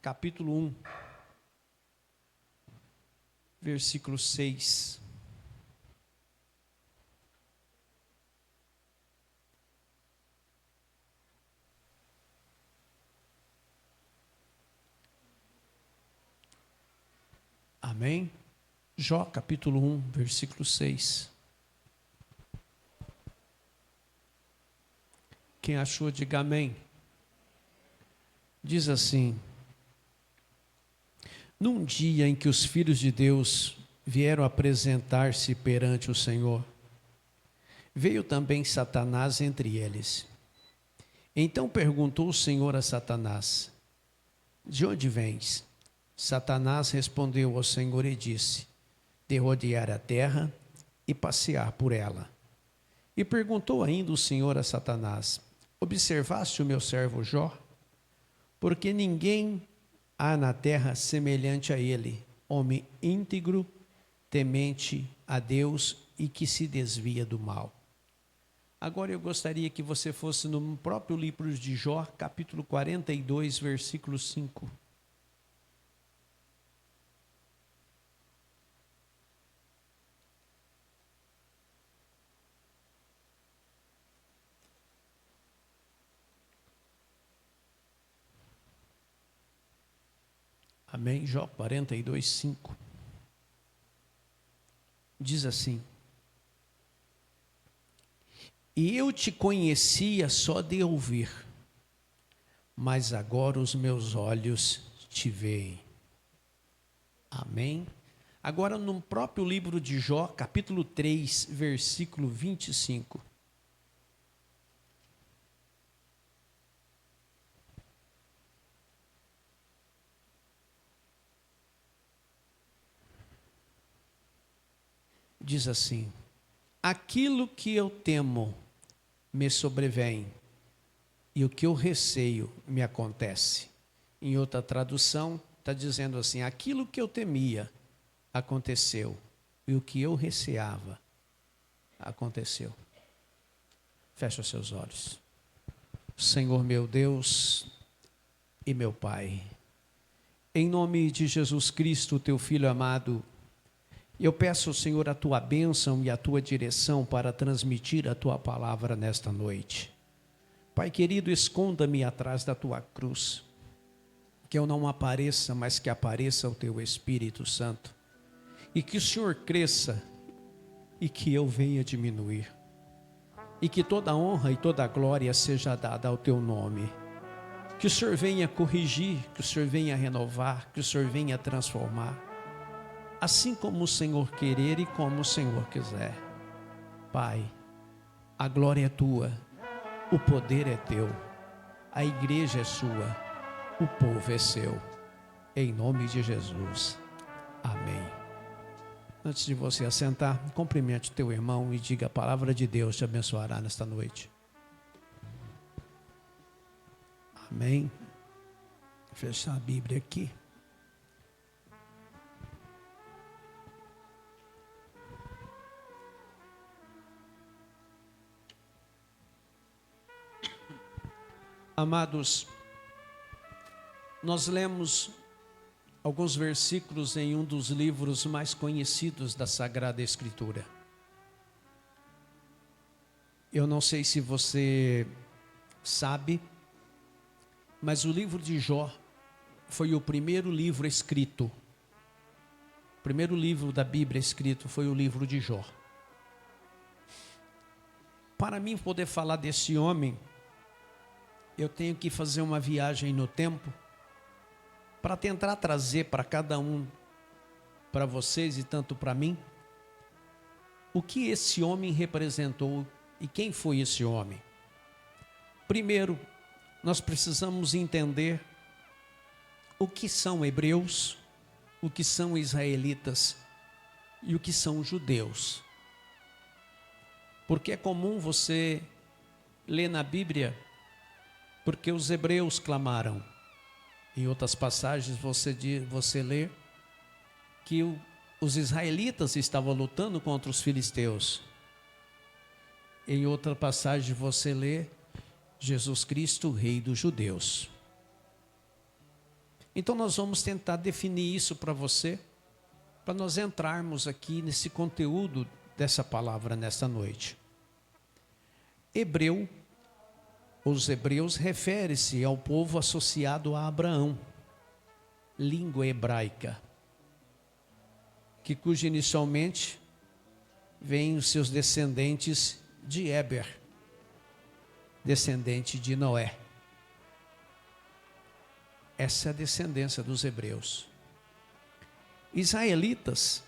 capítulo 1, versículo 6. Amém? Jó, capítulo 1, versículo 6. Quem achou, diga amém. Diz assim: num dia em que os filhos de Deus vieram apresentar-se perante o Senhor, veio também Satanás entre eles. Então perguntou o Senhor a Satanás: de onde vens? Satanás respondeu ao Senhor e disse: de rodear a terra e passear por ela. E perguntou ainda o Senhor a Satanás: observaste o meu servo Jó? Porque ninguém há na terra semelhante a ele, homem íntegro, temente a Deus e que se desvia do mal. Agora eu gostaria que você fosse no próprio livro de Jó, capítulo 42, versículo 5. Amém? Jó 42, 5. Diz assim: e eu te conhecia só de ouvir, mas agora os meus olhos te veem. Amém? Agora no próprio livro de Jó, capítulo 3, versículo 25. Diz assim: aquilo que eu temo me sobrevém, e o que eu receio me acontece. Em outra tradução, está dizendo assim: aquilo que eu temia aconteceu, e o que eu receava aconteceu. Fecha os seus olhos. Senhor meu Deus e meu Pai, em nome de Jesus Cristo, teu Filho amado, eu peço, Senhor, a tua bênção e a tua direção para transmitir a tua palavra nesta noite. Pai querido, esconda-me atrás da tua cruz, que eu não apareça, mas que apareça o teu Espírito Santo, e que o Senhor cresça e que eu venha diminuir, e que toda honra e toda glória seja dada ao teu nome. Que o Senhor venha corrigir, que o Senhor venha renovar, que o Senhor venha transformar, assim como o Senhor querer e como o Senhor quiser. Pai, a glória é tua, o poder é teu, a igreja é sua, o povo é seu. Em nome de Jesus. Amém. Antes de você assentar, cumprimente o teu irmão e diga: a palavra de Deus te abençoará nesta noite. Amém. Vou fechar a Bíblia aqui. Amados, nós lemos alguns versículos em um dos livros mais conhecidos da Sagrada Escritura. Eu não sei se você sabe, mas o livro de Jó foi o primeiro livro escrito. O primeiro livro da Bíblia escrito foi o livro de Jó. Para mim poder falar desse homem, eu tenho que fazer uma viagem no tempo para tentar trazer para cada um, para vocês e tanto para mim, o que esse homem representou e quem foi esse homem. Primeiro, nós precisamos entender o que são hebreus, o que são israelitas e o que são judeus. Porque é comum você ler na Bíblia, porque os hebreus clamaram. Em outras passagens você lê que os israelitas estavam lutando contra os filisteus. Em outra passagem você lê Jesus Cristo, Rei dos Judeus. Então nós vamos tentar definir isso para você, para nós entrarmos aqui nesse conteúdo dessa palavra nesta noite. Hebreu, os hebreus, refere-se ao povo associado a Abraão, língua hebraica, cujo inicialmente vêm os seus descendentes de Éber, descendente de Noé. Essa é a descendência dos hebreus. Israelitas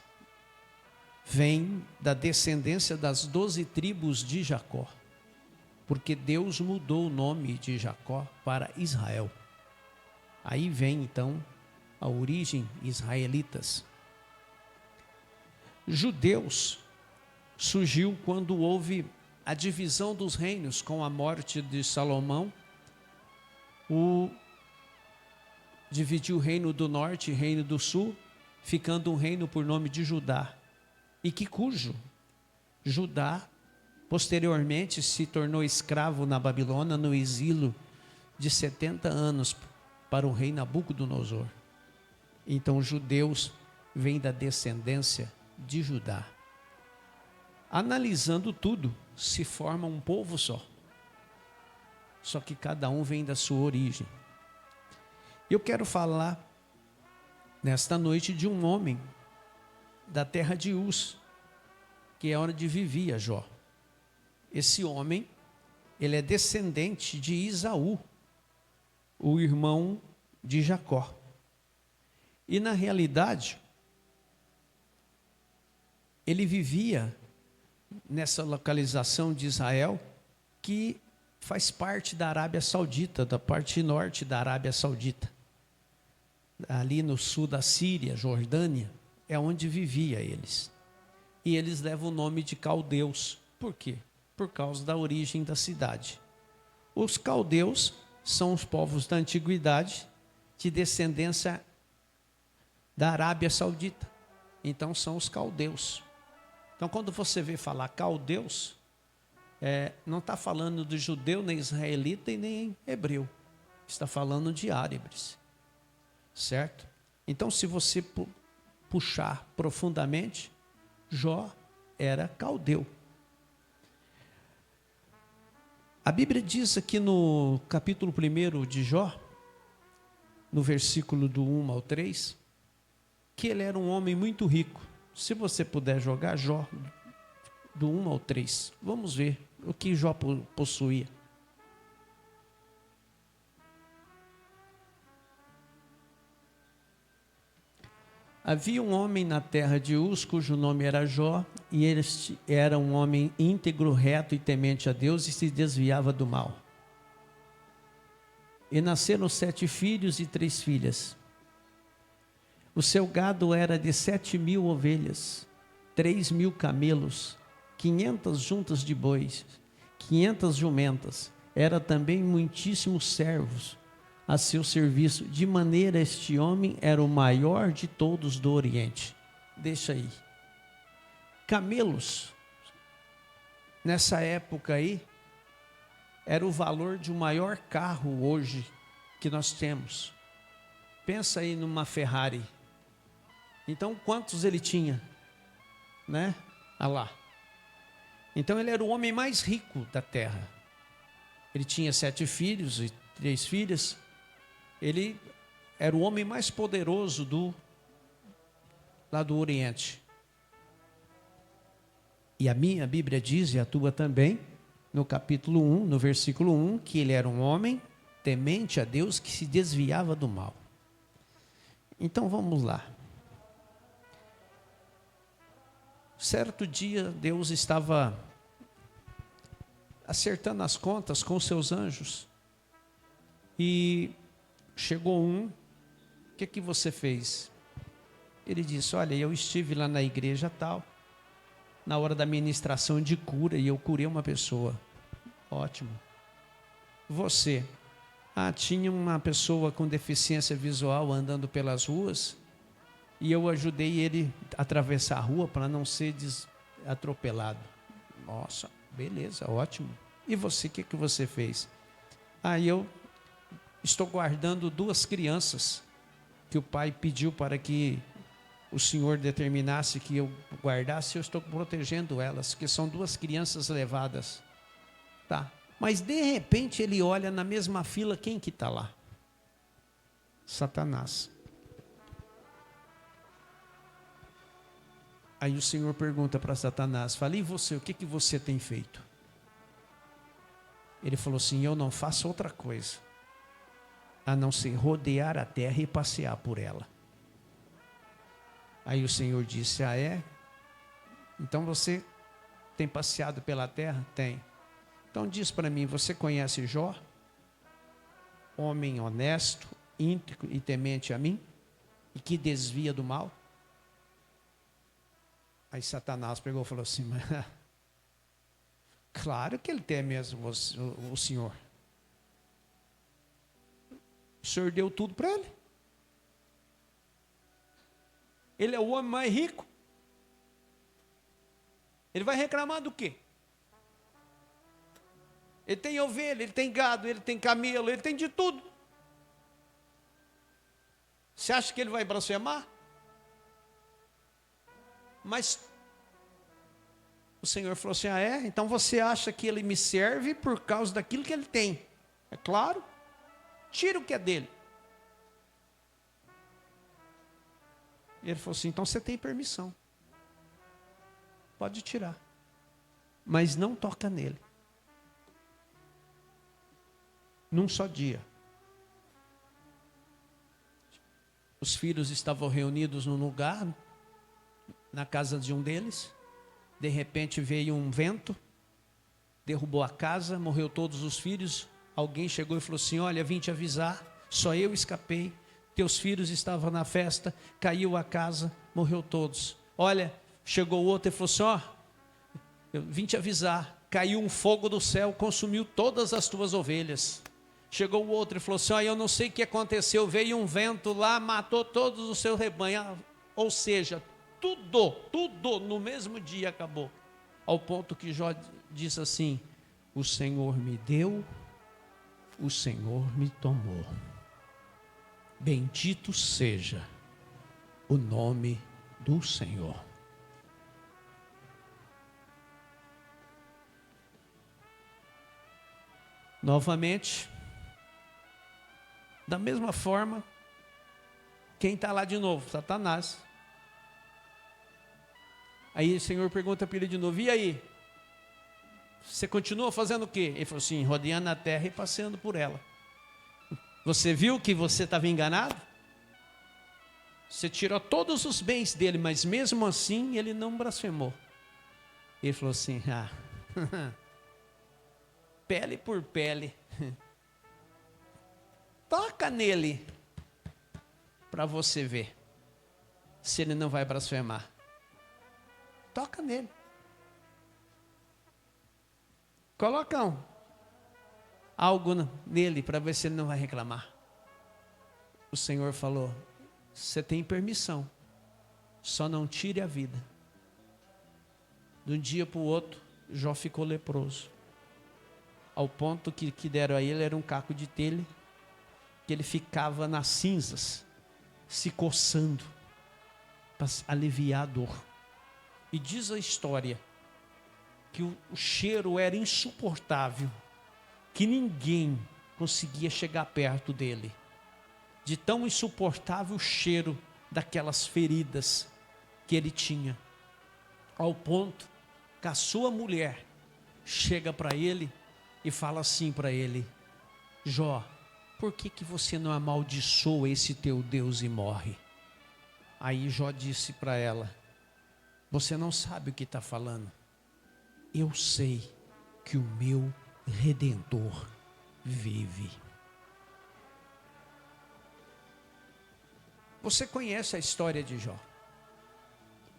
vêm da descendência das 12 tribos de Jacó, porque Deus mudou o nome de Jacó para Israel. Aí vem então a origem israelitas. Judeus surgiu quando houve a divisão dos reinos com a morte de Salomão. Dividiu o reino do norte e reino do sul, ficando um reino por nome de Judá, e cujo Judá posteriormente se tornou escravo na Babilônia, no exílio de 70 anos para o rei Nabucodonosor. Então os judeus vêm da descendência de Judá. Analisando tudo, se forma um povo só que cada um vem da sua origem. Eu quero falar nesta noite de um homem da terra de Uz, que é onde vivia Jó. Esse homem, ele é descendente de Esaú, o irmão de Jacó. E na realidade, ele vivia nessa localização de Israel, que faz parte da Arábia Saudita, da parte norte da Arábia Saudita. Ali no sul da Síria, Jordânia, é onde vivia eles. E eles levam o nome de caldeus. Por quê? Por causa da origem da cidade. Os caldeus são os povos da antiguidade, de descendência da Arábia Saudita. Então são os caldeus. Então quando você vê falar caldeus, não está falando de judeu, nem israelita e nem hebreu. Está falando de árabes. Certo? Então, se você puxar profundamente, Jó era caldeu. A Bíblia diz aqui no capítulo 1 de Jó, no versículo do 1 ao 3, que ele era um homem muito rico. Se você puder jogar Jó, do 1 ao 3, vamos ver o que Jó possuía. Havia um homem na terra de Uz, cujo nome era Jó, e este era um homem íntegro, reto e temente a Deus, e se desviava do mal. E nasceram 7 filhos e 3 filhas. O seu gado era de 7.000 ovelhas, 3.000 camelos, 500 juntas de bois, 500 jumentas. Era também muitíssimos servos a seu serviço, de maneira este homem era o maior de todos do Oriente. Deixa aí. Camelos, nessa época aí, era o valor de um maior carro hoje que nós temos. Pensa aí numa Ferrari. Então, quantos ele tinha? Né? Ah lá. Então, ele era o homem mais rico da terra. Ele tinha 7 filhos e 3 filhas. Ele era o homem mais poderoso lá do Oriente. E a minha Bíblia diz, e a tua também, no capítulo 1, no versículo 1, que ele era um homem temente a Deus que se desviava do mal. Então vamos lá. Certo dia, Deus estava acertando as contas com seus anjos. E chegou um, o que você fez? Ele disse, olha, eu estive lá na igreja tal, na hora da ministração de cura, e eu curei uma pessoa. Ótimo. Você? Tinha uma pessoa com deficiência visual andando pelas ruas, e eu ajudei ele a atravessar a rua para não ser atropelado. Nossa, beleza, ótimo. E você, o que você fez? Eu estou guardando 2 crianças que o pai pediu para que o Senhor determinasse que eu guardasse, eu estou protegendo elas, que são duas crianças levadas. Tá. Mas de repente ele olha na mesma fila, quem que está lá? Satanás. Aí o Senhor pergunta para Satanás, fala, e você, o que você tem feito? Ele falou assim, eu não faço outra coisa, a não ser rodear a terra e passear por ela. Aí o Senhor disse, ah é? Então você tem passeado pela terra? Tem. Então diz para mim, você conhece Jó? Homem honesto, íntegro e temente a mim? E que desvia do mal? Aí Satanás pegou e falou assim, mas, claro que ele teme mesmo o Senhor. O Senhor deu tudo para ele. Ele é o homem mais rico. Ele vai reclamar do quê? Ele tem ovelha, ele tem gado, ele tem camelo, ele tem de tudo. Você acha que ele vai blasfemar? Mas o Senhor falou assim, ah é? Então você acha que ele me serve por causa daquilo que ele tem? É claro. Tira o que é dele. E ele falou assim, então você tem permissão. Pode tirar. Mas não toca nele. Num só dia. Os filhos estavam reunidos num lugar, na casa de um deles. De repente veio um vento, derrubou a casa, morreu todos os filhos. Alguém chegou e falou assim, olha, vim te avisar, só eu escapei. Teus filhos estavam na festa, caiu a casa, morreu todos. Olha, chegou outro e falou assim, ó, eu vim te avisar, caiu um fogo do céu, consumiu todas as tuas ovelhas. Chegou o outro e falou assim, ó, eu não sei o que aconteceu, veio um vento lá, matou todos os seus rebanhos. Ou seja, tudo no mesmo dia acabou. Ao ponto que Jó disse assim, o Senhor me deu, o Senhor me tomou. Bendito seja o nome do Senhor. Novamente, da mesma forma, quem está lá de novo? Satanás. Aí o Senhor pergunta para ele de novo, e aí? Você continua fazendo o quê? Ele falou assim, rodeando a terra e passeando por ela. Você viu que você estava enganado? Você tirou todos os bens dele, mas mesmo assim ele não blasfemou. Ele falou assim, pele por pele. Toca nele para você ver se ele não vai blasfemar. Toca nele. Coloca algo nele para ver se ele não vai reclamar. O Senhor falou, você tem permissão, só não tire a vida. De um dia para o outro, Jó ficou leproso. Ao ponto que deram a ele era um caco de telha, que ele ficava nas cinzas, se coçando, para aliviar a dor. E diz a história, que o cheiro era insuportável, que ninguém conseguia chegar perto dele, de tão insuportável o cheiro daquelas feridas que ele tinha, ao ponto que a sua mulher chega para ele e fala assim para ele, Jó, por que você não amaldiçoa esse teu Deus e morre? Aí Jó disse para ela, você não sabe o que está falando. Eu sei que o meu Redentor vive. Você conhece a história de Jó.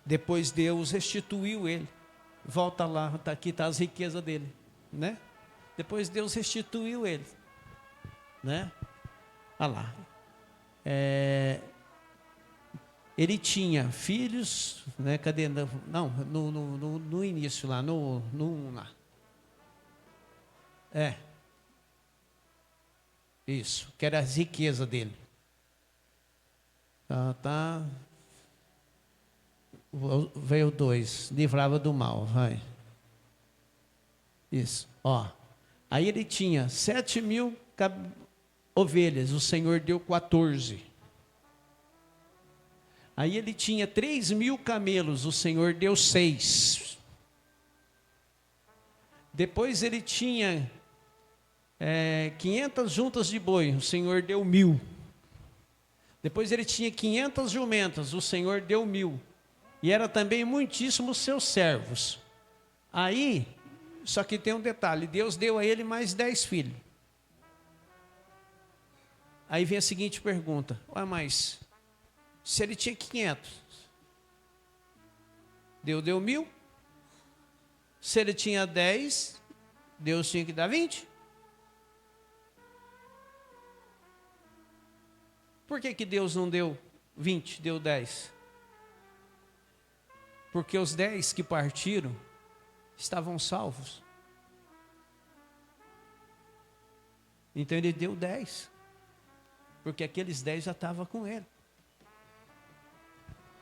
Depois Deus restituiu ele. Volta lá, aqui está as riquezas dele, né? Depois Deus restituiu ele, né? Olha lá. Ele tinha filhos, né? Cadê? Não, no início lá, lá. Isso, que era as riquezas dele. Tá. Veio 2, livrava do mal, vai. Isso, ó. Aí ele tinha 7.000 ovelhas, o Senhor deu 14. Aí ele tinha 3.000 camelos, o Senhor deu 6. Depois ele tinha 500 juntas de boi, o Senhor deu 1.000. Depois ele tinha 500 jumentas, o Senhor deu 1.000. E era também muitíssimos seus servos. Aí, só que tem um detalhe, Deus deu a ele mais 10 filhos. Aí vem a seguinte pergunta, mas se ele tinha 500, Deus deu 1.000? Se ele tinha 10, Deus tinha que dar 20? Por que Deus não deu 20, deu 10? Porque os 10 que partiram estavam salvos. Então ele deu 10. Porque aqueles 10 já estavam com ele.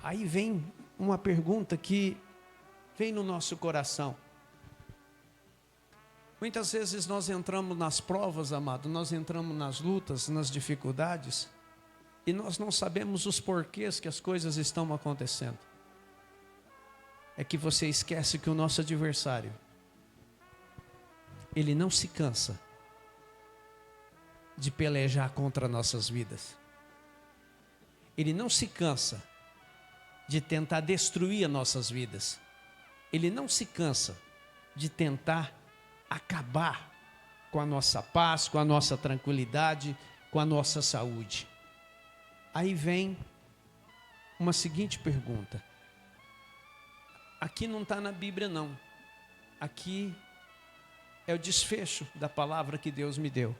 Aí vem uma pergunta que vem no nosso coração. Muitas vezes nós entramos nas provas, amado, nós entramos nas lutas, nas dificuldades, e nós não sabemos os porquês que as coisas estão acontecendo. É que você esquece que o nosso adversário, ele não se cansa de pelejar contra nossas vidas. Ele não se cansa de tentar destruir as nossas vidas. Ele não se cansa de tentar acabar com a nossa paz, com a nossa tranquilidade, com a nossa saúde. Aí vem uma seguinte pergunta. Aqui não está na Bíblia, não. Aqui é o desfecho da palavra que Deus me deu.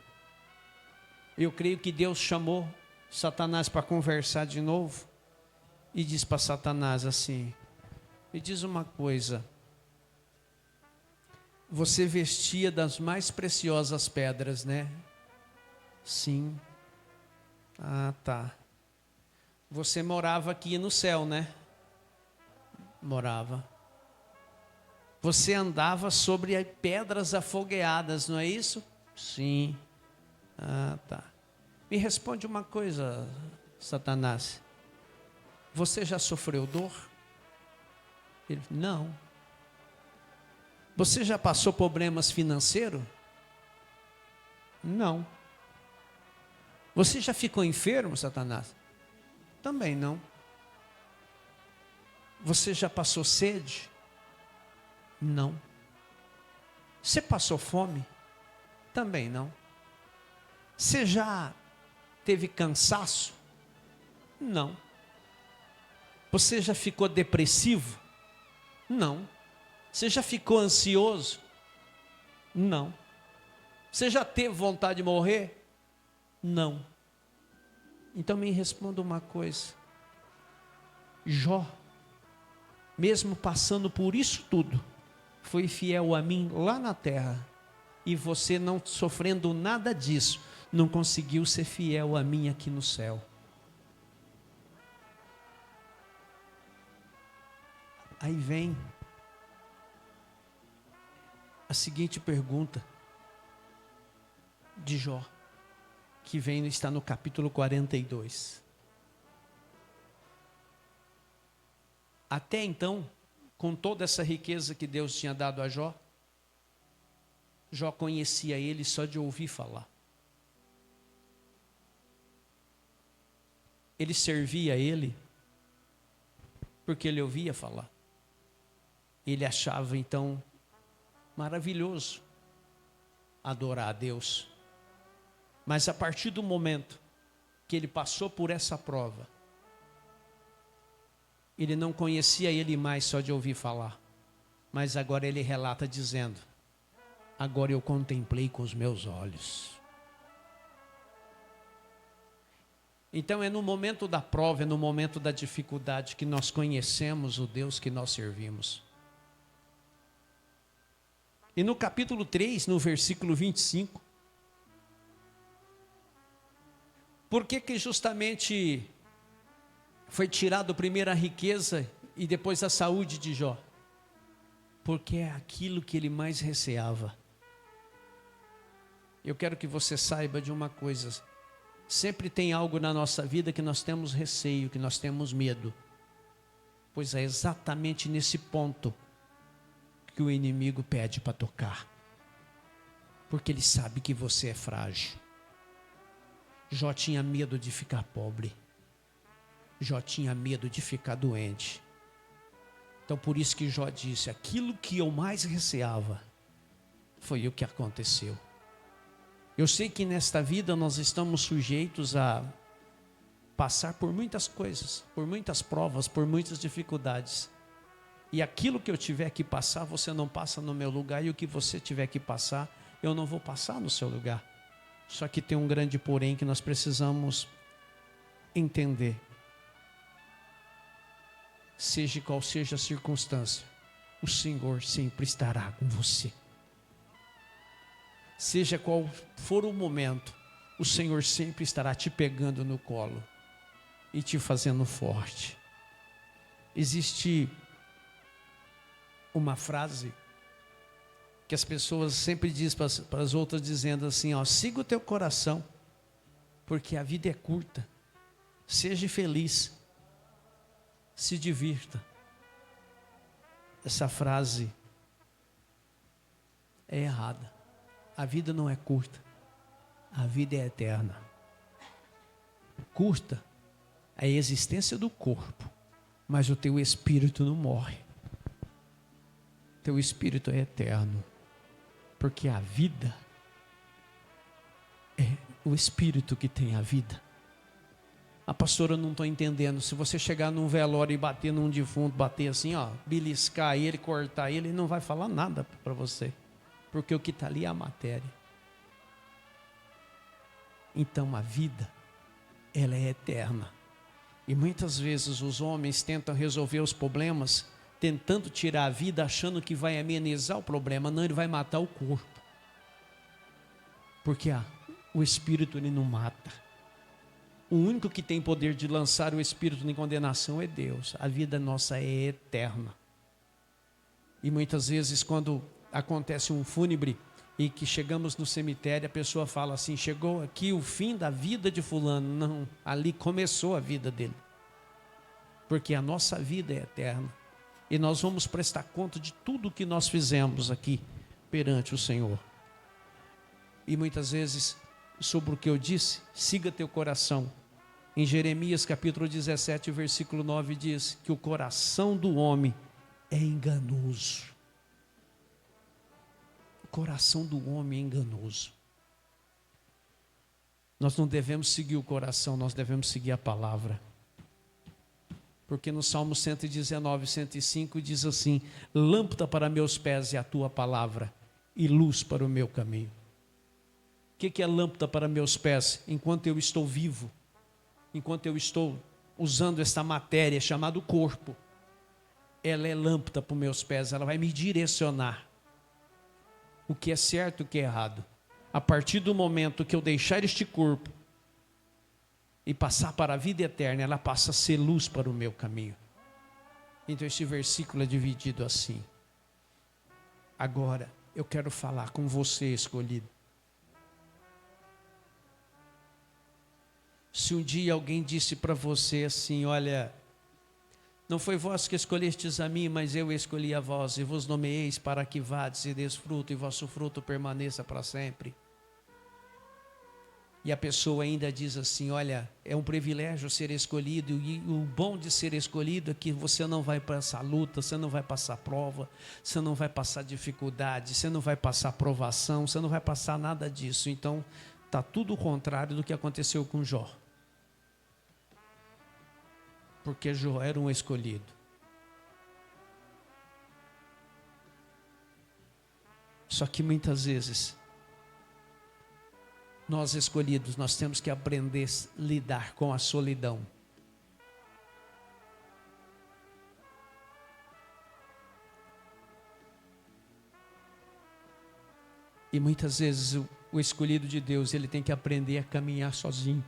Eu creio que Deus chamou Satanás para conversar de novo e diz para Satanás assim: me diz uma coisa, você vestia das mais preciosas pedras, né? Sim. Ah, tá. Você morava aqui no céu, né? Morava. Você andava sobre pedras afogueadas, não é isso? Sim. Ah, tá. Me responde uma coisa, Satanás. Você já sofreu dor? Ele, não. Você já passou problemas financeiros? Não. Você já ficou enfermo, Satanás? Também não. Você já passou sede? Não. Você passou fome? Também não. Você já teve cansaço? Não. Você já ficou depressivo? Não. Você já ficou ansioso? Não. Você já teve vontade de morrer? Não. Então me responda uma coisa. Jó, mesmo passando por isso tudo, foi fiel a mim lá na terra. E você, não sofrendo nada disso, não conseguiu ser fiel a mim aqui no céu. Aí vem a seguinte pergunta de Jó, que está no capítulo 42. Até então, com toda essa riqueza que Deus tinha dado a Jó, Jó conhecia ele só de ouvir falar. Ele servia a ele porque ele ouvia falar. Ele achava então maravilhoso adorar a Deus. Mas a partir do momento que ele passou por essa prova, ele não conhecia ele mais só de ouvir falar. Mas agora ele relata dizendo: agora eu contemplei com os meus olhos. Então é no momento da prova, é no momento da dificuldade que nós conhecemos o Deus que nós servimos. E no capítulo 3, no versículo 25, por que justamente foi tirado primeiro a riqueza e depois a saúde de Jó? Porque é aquilo que ele mais receava. Eu quero que você saiba de uma coisa: sempre tem algo na nossa vida que nós temos receio, que nós temos medo, pois é exatamente nesse ponto que o inimigo pede para tocar, porque ele sabe que você é frágil. Jó tinha medo de ficar pobre, Jó tinha medo de ficar doente. Então por isso que Jó disse: aquilo que eu mais receava foi o que aconteceu. Eu sei que nesta vida nós estamos sujeitos a passar por muitas coisas, por muitas provas, por muitas dificuldades. E aquilo que eu tiver que passar, você não passa no meu lugar, e o que você tiver que passar, eu não vou passar no seu lugar. Só que tem um grande porém que nós precisamos entender. Seja qual seja a circunstância, o Senhor sempre estará com você. Seja qual for o momento, o Senhor sempre estará te pegando no colo e te fazendo forte. Existe uma frase que as pessoas sempre dizem para as outras, dizendo assim: ó, siga o teu coração, porque a vida é curta. Seja feliz, se divirta. Essa frase é errada. A vida não é curta, a vida é eterna. Curta é a existência do corpo, mas o teu espírito não morre. Teu espírito é eterno, porque a vida é o espírito que tem a vida. A pastora, eu não estou entendendo. Se você chegar num velório e bater num defunto, bater assim, ó, beliscar ele, cortar ele não vai falar nada para você, porque o que está ali é a matéria. Então a vida, ela é eterna. E muitas vezes os homens tentam resolver os problemas tentando tirar a vida, achando que vai amenizar o problema. Não, ele vai matar o corpo, porque o espírito ele não mata. O único que tem poder de lançar o espírito em condenação é Deus. A vida nossa é eterna. E muitas vezes quando acontece um fúnebre e que chegamos no cemitério, a pessoa fala assim: chegou aqui o fim da vida de fulano. Não, ali começou a vida dele, porque a nossa vida é eterna e nós vamos prestar conta de tudo que nós fizemos aqui perante o Senhor. E muitas vezes, sobre o que eu disse, siga teu coração. Em Jeremias capítulo 17, versículo 9 diz que o coração do homem é enganoso. O coração do homem é enganoso. Nós não devemos seguir o coração, nós devemos seguir a palavra. Porque no Salmo 119, 105 diz assim: lâmpada para meus pés é a tua palavra e luz para o meu caminho. O que é lâmpada para meus pés? Enquanto eu estou vivo, enquanto eu estou usando esta matéria chamada corpo, ela é lâmpada para os meus pés, ela vai me direcionar o que é certo e o que é errado. A partir do momento que eu deixar este corpo e passar para a vida eterna, ela passa a ser luz para o meu caminho. Então esse versículo é dividido assim. Agora eu quero falar com você, escolhido. Se um dia alguém disse para você assim: olha, não foi vós que escolhestes a mim, mas eu escolhi a vós, e vos nomeeis para que vades e des fruto, e vosso fruto permaneça para sempre. E a pessoa ainda diz assim: olha, é um privilégio ser escolhido, e o bom de ser escolhido é que você não vai passar luta, você não vai passar prova, você não vai passar dificuldade, você não vai passar provação, você não vai passar nada disso. Então está tudo o contrário do que aconteceu com Jó, porque Jó era um escolhido. Só que muitas vezes nós escolhidos, nós temos que aprender a lidar com a solidão. E muitas vezes o escolhido de Deus, ele tem que aprender a caminhar sozinho.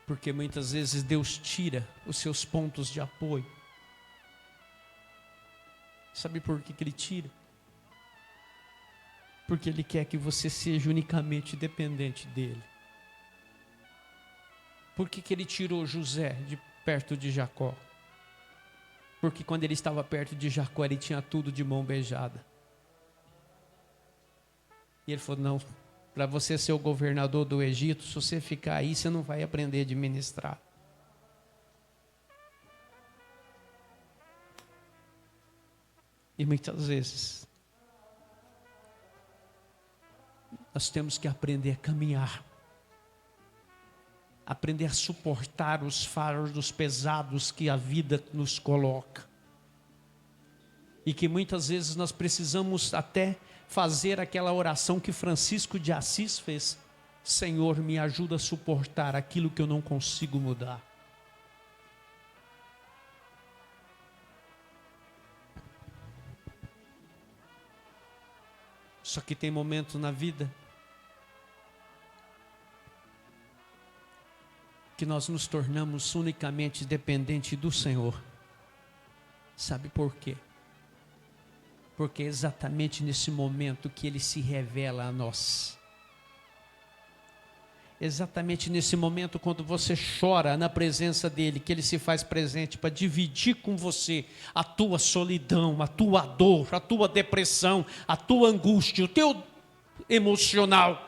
Porque muitas vezes Deus tira os seus pontos de apoio. Sabe por que Ele tira? Porque Ele quer que você seja unicamente dependente dEle. Por que Ele tirou José de perto de Jacó? Porque quando ele estava perto de Jacó, ele tinha tudo de mão beijada. E ele falou, não, para você ser o governador do Egito, se você ficar aí, você não vai aprender a administrar. E muitas vezes, nós temos que aprender a caminhar. Aprender a suportar os fardos pesados que a vida nos coloca. E que muitas vezes nós precisamos até fazer aquela oração que Francisco de Assis fez. Senhor, me ajuda a suportar aquilo que eu não consigo mudar. Só que tem momentos na vida que nós nos tornamos unicamente dependentes do Senhor. Sabe por quê? Porque é exatamente nesse momento que Ele se revela a nós. Exatamente nesse momento, quando você chora na presença dEle, que Ele se faz presente para dividir com você a tua solidão, a tua dor, a tua depressão, a tua angústia, o teu emocional.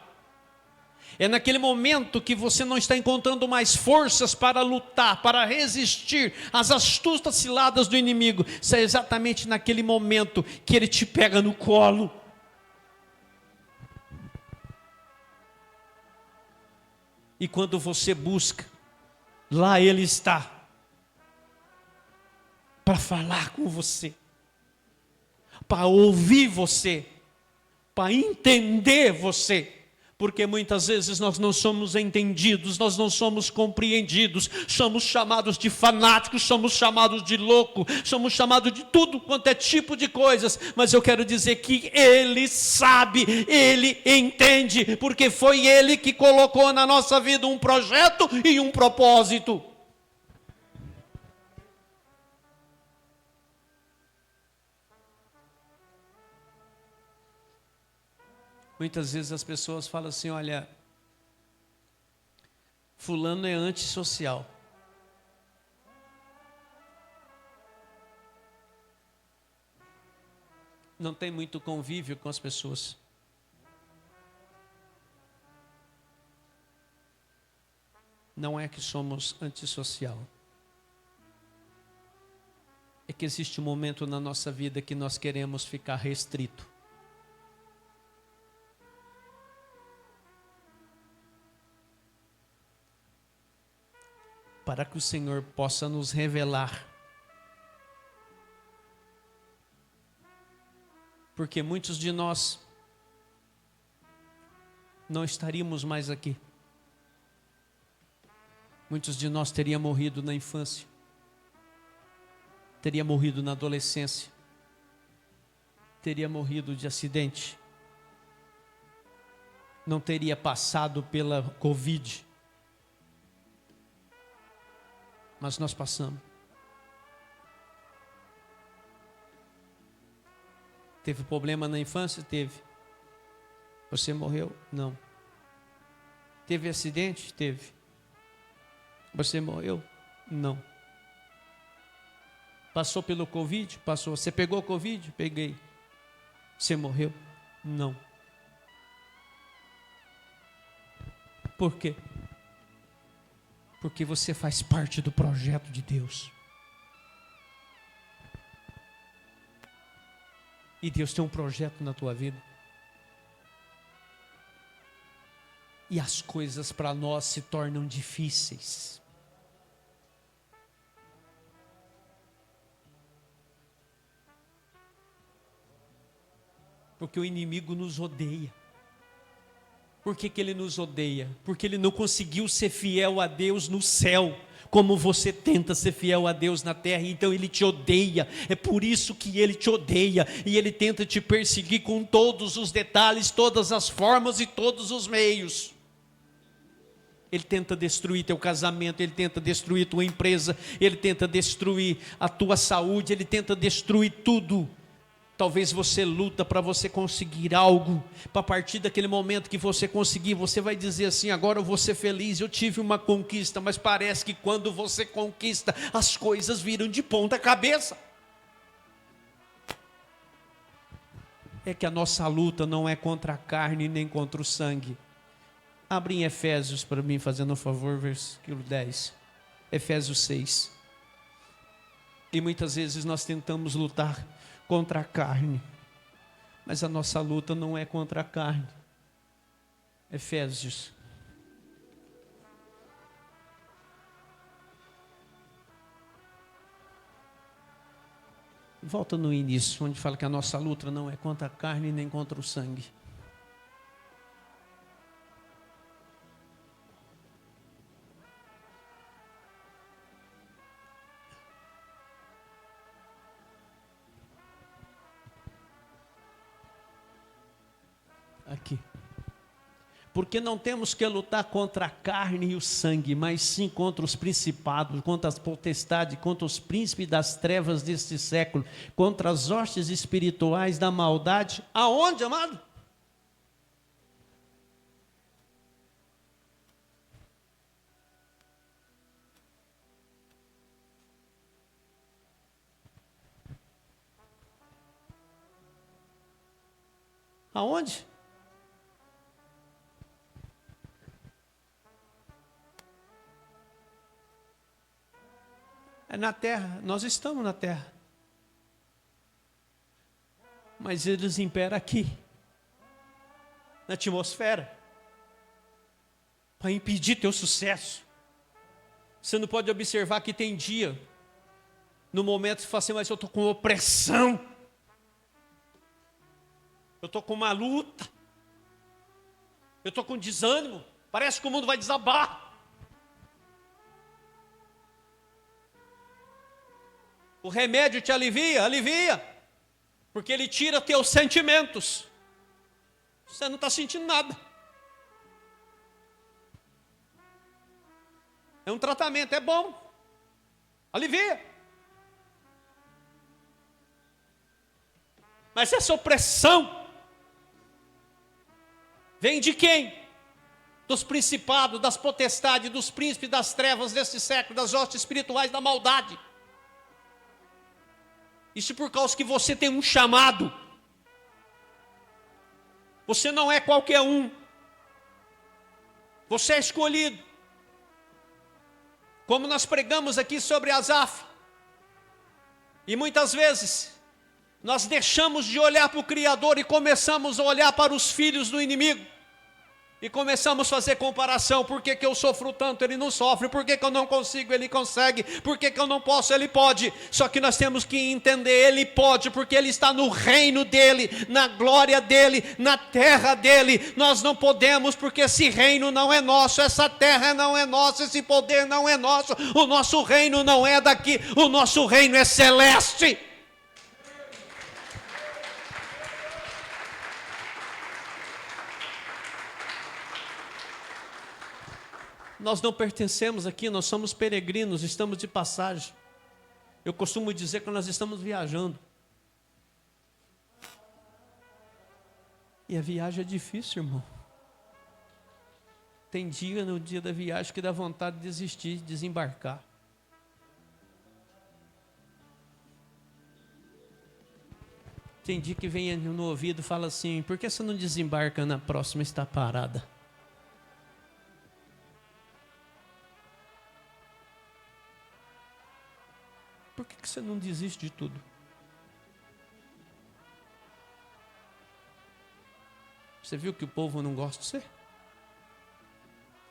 É naquele momento que você não está encontrando mais forças para lutar, para resistir às astutas ciladas do inimigo. Isso é exatamente naquele momento que ele te pega no colo. E quando você busca, lá ele está, para falar com você, para ouvir você, para entender você. Porque muitas vezes nós não somos entendidos, nós não somos compreendidos, somos chamados de fanáticos, somos chamados de louco, somos chamados de tudo quanto é tipo de coisas, mas eu quero dizer que Ele sabe, Ele entende, porque foi Ele que colocou na nossa vida um projeto e um propósito. Muitas vezes as pessoas falam assim, olha, fulano é antissocial. Não tem muito convívio com as pessoas. Não é que somos antissocial. É que existe um momento na nossa vida que nós queremos ficar restrito. Para que o Senhor possa nos revelar. Porque muitos de nós não estaríamos mais aqui. Muitos de nós teriam morrido na infância. Teria morrido na adolescência. Teria morrido de acidente. Não teria passado pela Covid. Mas nós passamos. Teve problema na infância? Teve. Você morreu? Não. Teve acidente? Teve. Você morreu? Não. Passou pelo Covid? Passou. Você pegou o Covid? Peguei. Você morreu? Não. Por quê? Porque você faz parte do projeto de Deus. E Deus tem um projeto na tua vida. E as coisas para nós se tornam difíceis. Porque o inimigo nos odeia. Por que ele nos odeia? Porque ele não conseguiu ser fiel a Deus no céu, como você tenta ser fiel a Deus na terra, então ele te odeia. É por isso que ele te odeia, e ele tenta te perseguir com todos os detalhes, todas as formas e todos os meios. Ele tenta destruir teu casamento, ele tenta destruir tua empresa, ele tenta destruir a tua saúde, ele tenta destruir tudo. Talvez você luta para você conseguir algo, para a partir daquele momento que você conseguir, você vai dizer assim: agora eu vou ser feliz, eu tive uma conquista. Mas parece que quando você conquista, as coisas viram de ponta cabeça. É que a nossa luta não é contra a carne nem contra o sangue. Abre em Efésios para mim, fazendo um favor, versículo 10. Efésios 6. E muitas vezes nós tentamos lutar contra a carne, mas a nossa luta não é contra a carne. Efésios. Volta no início, onde fala que a nossa luta não é contra a carne nem contra o sangue. Aqui. Porque não temos que lutar contra a carne e o sangue, mas sim contra os principados, contra as potestades, contra os príncipes das trevas deste século, contra as hostes espirituais da maldade. Aonde, amado? Aonde? É na terra, nós estamos na terra. Mas eles imperam aqui, na atmosfera, para impedir teu sucesso. Você não pode observar que tem dia, no momento que você fala assim: mas eu estou com opressão, eu estou com uma luta, eu estou com desânimo, parece que o mundo vai desabar. O remédio te alivia? Alivia. Porque ele tira teus sentimentos. Você não está sentindo nada. É um tratamento, é bom. Alivia. Mas essa opressão vem de quem? Dos principados, das potestades, dos príncipes das trevas deste século, das hostes espirituais da maldade. Isso por causa que você tem um chamado. Você não é qualquer um. Você é escolhido. Como nós pregamos aqui sobre Asaf. E muitas vezes nós deixamos de olhar para o Criador e começamos a olhar para os filhos do inimigo. E começamos a fazer comparação: por que eu sofro tanto, ele não sofre, por que eu não consigo, ele consegue, por que eu não posso, ele pode. Só que nós temos que entender: ele pode, porque ele está no reino dele, na glória dele, na terra dele. Nós não podemos, porque esse reino não é nosso, essa terra não é nossa, esse poder não é nosso, o nosso reino não é daqui, o nosso reino é celeste. Nós não pertencemos aqui, nós somos peregrinos, estamos de passagem. Eu costumo dizer que nós estamos viajando. E a viagem é difícil, irmão. Tem dia no dia da viagem que dá vontade de desistir, de desembarcar. Tem dia que vem no ouvido e fala assim: por que você não desembarca na próxima, está parada? Por que você não desiste de tudo? Você viu que o povo não gosta de você?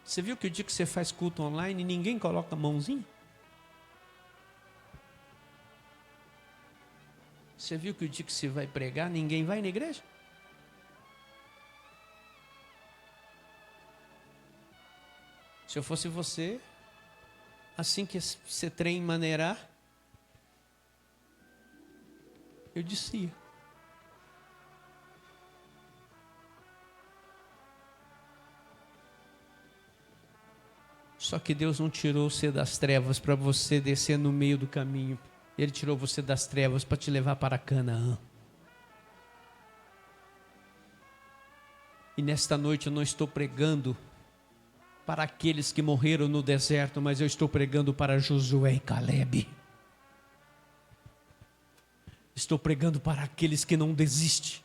Você viu que o dia que você faz culto online, ninguém coloca a mãozinha? Você viu que o dia que você vai pregar, ninguém vai na igreja? Se eu fosse você, assim que esse trem maneirar, eu descia. Só que Deus não tirou você das trevas para você descer no meio do caminho. Ele tirou você das trevas para te levar para Canaã. E nesta noite eu não estou pregando para aqueles que morreram no deserto, mas eu estou pregando para Josué e Calebe. Estou pregando para aqueles que não desistem.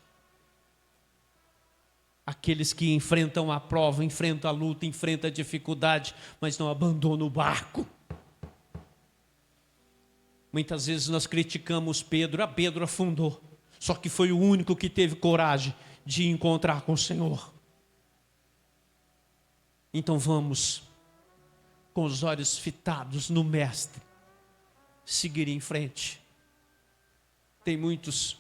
Aqueles que enfrentam a prova, enfrentam a luta, enfrentam a dificuldade, mas não abandonam o barco. Muitas vezes nós criticamos Pedro, Pedro afundou. Só que foi o único que teve coragem de encontrar com o Senhor. Então vamos, com os olhos fitados no Mestre, seguir em frente. Tem muitos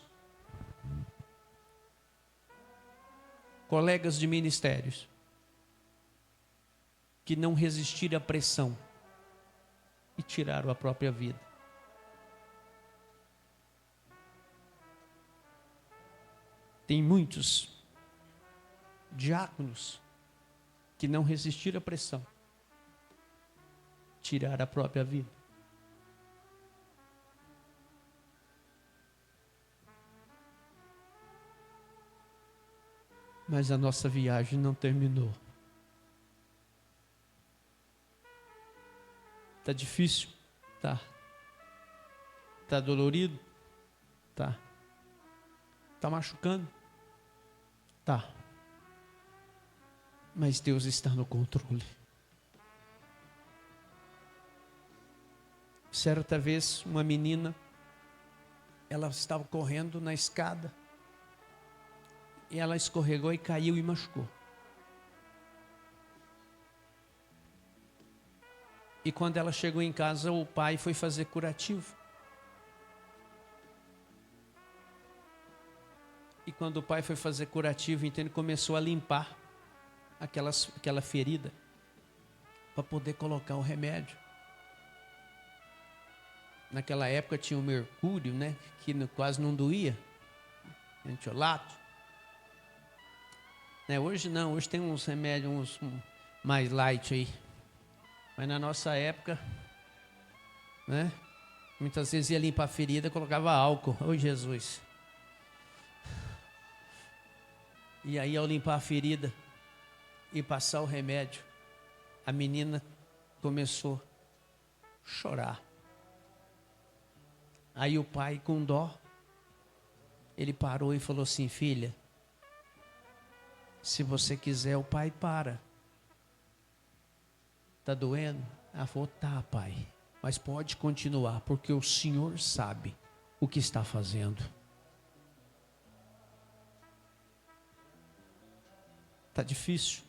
colegas de ministérios que não resistiram à pressão e tiraram a própria vida. Tem muitos diáconos que não resistiram à pressão, tiraram a própria vida. Mas a nossa viagem não terminou. Está difícil? Tá. Está dolorido? Tá. Está machucando? Tá. Mas Deus está no controle. Certa vez, uma menina, ela estava correndo na escada, e ela escorregou e caiu e machucou. E quando ela chegou em casa, o pai foi fazer curativo. E quando o pai foi fazer curativo, então ele começou a limpar aquela ferida para poder colocar o remédio. Naquela época tinha o mercúrio, né, que quase não doía, metiolato. Né, hoje não, hoje tem uns remédios mais light aí. Mas na nossa época, né, muitas vezes ia limpar a ferida, colocava álcool. Ô Jesus! E aí ao limpar a ferida e passar o remédio, a menina começou a chorar. Aí o pai, com dó, ele parou e falou assim: filha, se você quiser, o pai para. Está doendo? Ela falou: tá, pai, mas pode continuar, porque o Senhor sabe o que está fazendo. Está difícil,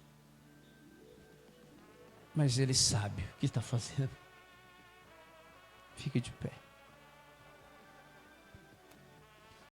mas Ele sabe o que está fazendo. Fique de pé.